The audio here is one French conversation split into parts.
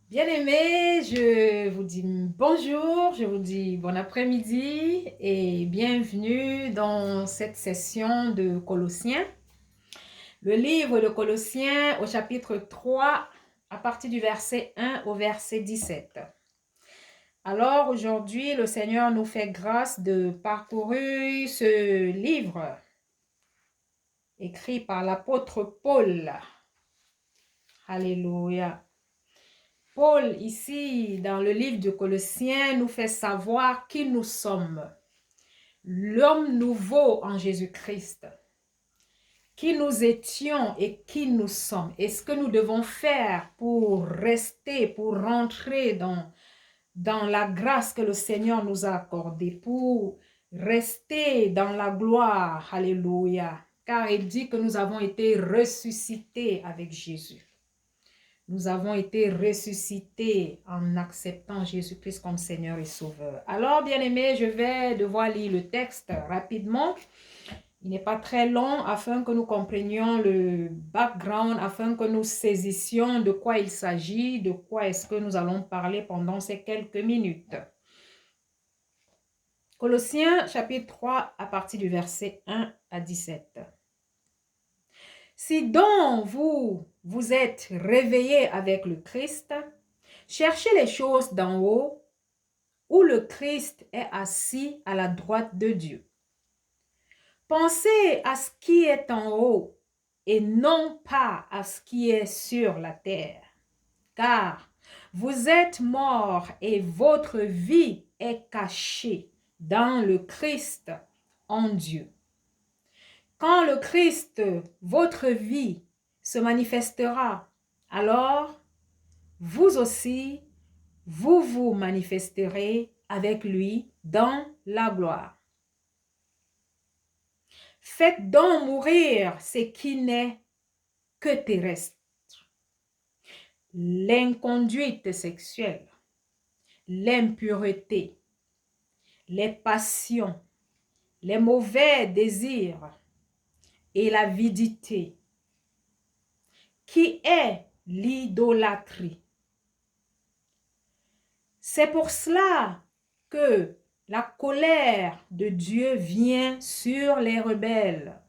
Bien-aimés, je vous dis bonjour, je vous dis bon après-midi et bienvenue dans cette session de Colossiens. Le livre de Colossiens au chapitre 3 à partir du verset 1 au verset 17. Alors aujourd'hui, le Seigneur nous fait grâce de parcourir ce livre écrit par l'apôtre Paul. Alléluia. Paul, ici, dans le livre de Colossiens, nous fait savoir qui nous sommes. L'homme nouveau en Jésus-Christ. Qui nous étions et qui nous sommes. Et ce que nous devons faire pour rester, pour rentrer dans la grâce que le Seigneur nous a accordée, pour rester dans la gloire. Alléluia. Car il dit que nous avons été ressuscités avec Jésus. Nous avons été ressuscités en acceptant Jésus-Christ comme Seigneur et Sauveur. Alors, bien-aimés, je vais devoir lire le texte rapidement. Il n'est pas très long afin que nous comprenions le background, afin que nous saisissions de quoi il s'agit, de quoi est-ce que nous allons parler pendant ces quelques minutes. Colossiens chapitre 3 à partir du verset 1 à 17. Si donc vous êtes réveillés avec le Christ, cherchez les choses d'en haut, où le Christ est assis à la droite de Dieu. Pensez à ce qui est en haut et non pas à ce qui est sur la terre. Car vous êtes morts et votre vie est cachée dans le Christ en Dieu. Quand le Christ, votre vie, se manifestera, alors vous aussi, vous vous manifesterez avec lui dans la gloire. Faites donc mourir ce qui n'est que terrestre. L'inconduite sexuelle, l'impureté, les passions, les mauvais désirs et l'avidité, qui est l'idolâtrie. C'est pour cela que la colère de Dieu vient sur les rebelles.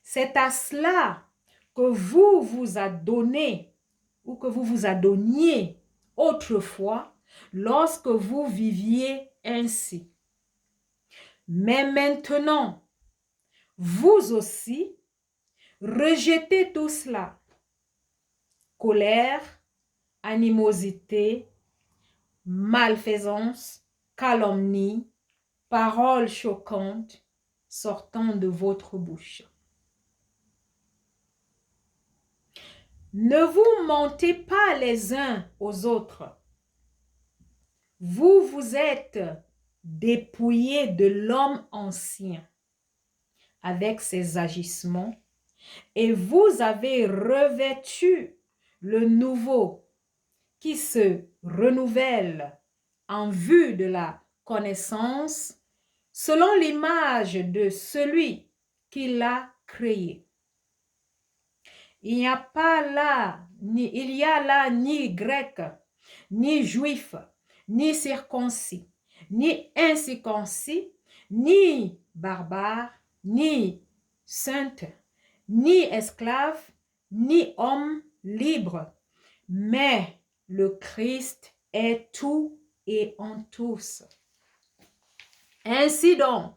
C'est à cela que vous vous adonnez ou que vous vous adonniez autrefois lorsque vous viviez ainsi. Mais maintenant, vous aussi, rejetez tout cela. Colère, animosité, malfaisance, calomnie, paroles choquantes sortant de votre bouche. Ne vous mentez pas les uns aux autres. Vous vous êtes dépouillés de l'homme ancien avec ses agissements et vous avez revêtu le nouveau qui se renouvelle en vue de la connaissance selon l'image de celui qui l'a créé. Il y a là ni grec, ni juif, ni circoncis, ni incirconcis, ni barbare, ni sainte, ni esclave, ni homme libre, mais le Christ est tout et en tous. Ainsi donc,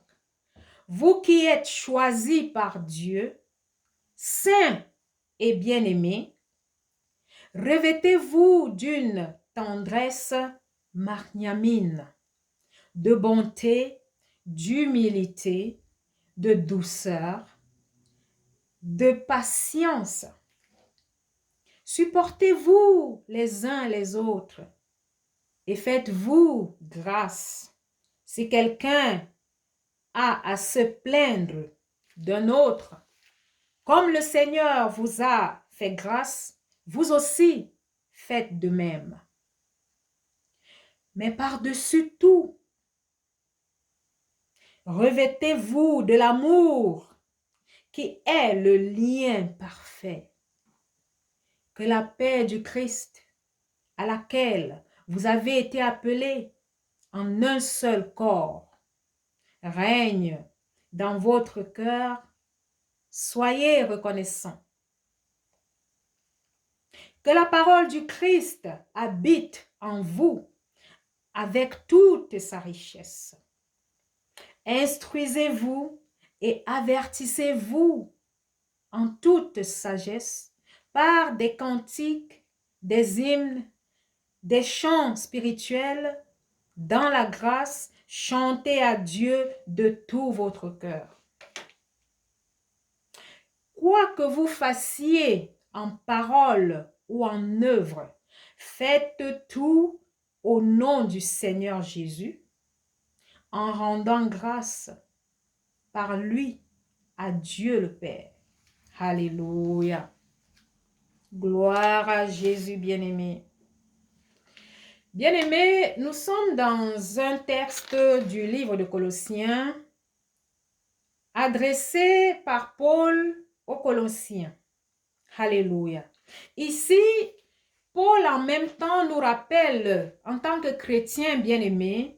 vous qui êtes choisis par Dieu, saints et bien-aimés, revêtez-vous d'une tendresse magnanime, de bonté, d'humilité, de douceur, de patience. Supportez-vous les uns les autres et faites-vous grâce. Si quelqu'un a à se plaindre d'un autre, comme le Seigneur vous a fait grâce, vous aussi faites de même. Mais par-dessus tout, revêtez-vous de l'amour qui est le lien parfait. Que la paix du Christ à laquelle vous avez été appelés en un seul corps règne dans votre cœur, soyez reconnaissants. Que la parole du Christ habite en vous avec toute sa richesse. Instruisez-vous et avertissez-vous en toute sagesse par des cantiques, des hymnes, des chants spirituels dans la grâce, chantez à Dieu de tout votre cœur. Quoi que vous fassiez en parole ou en œuvre, faites tout au nom du Seigneur Jésus, en rendant grâce par lui à Dieu le Père. Alléluia. Gloire à Jésus bien-aimé. Bien-aimés, nous sommes dans un texte du livre de Colossiens adressé par Paul aux Colossiens. Alléluia. Ici, Paul en même temps nous rappelle, en tant que chrétiens bien-aimés,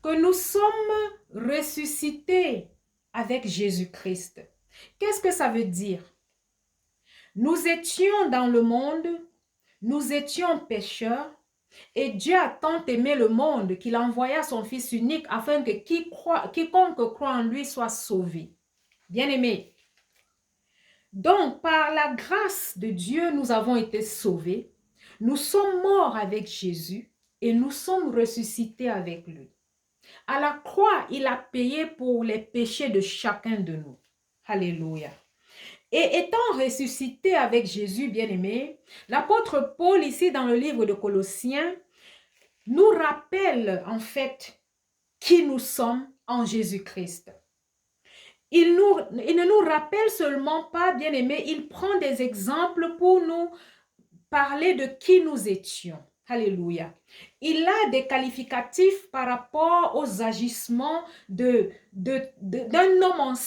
que nous sommes ressuscités avec Jésus-Christ. Qu'est-ce que ça veut dire? Nous étions dans le monde, nous étions pécheurs, et Dieu a tant aimé le monde qu'il envoya son Fils unique afin que quiconque croit en lui soit sauvé. Bien-aimés, donc par la grâce de Dieu, nous avons été sauvés, nous sommes morts avec Jésus et nous sommes ressuscités avec lui. À la croix, il a payé pour les péchés de chacun de nous. Alléluia. Et étant ressuscité avec Jésus, bien-aimé, l'apôtre Paul, ici dans le livre de Colossiens, nous rappelle en fait qui nous sommes en Jésus-Christ. Il ne nous rappelle seulement pas, bien-aimé, il prend des exemples pour nous parler de qui nous étions. Alléluia. Il a des qualificatifs par rapport aux agissements d'un homme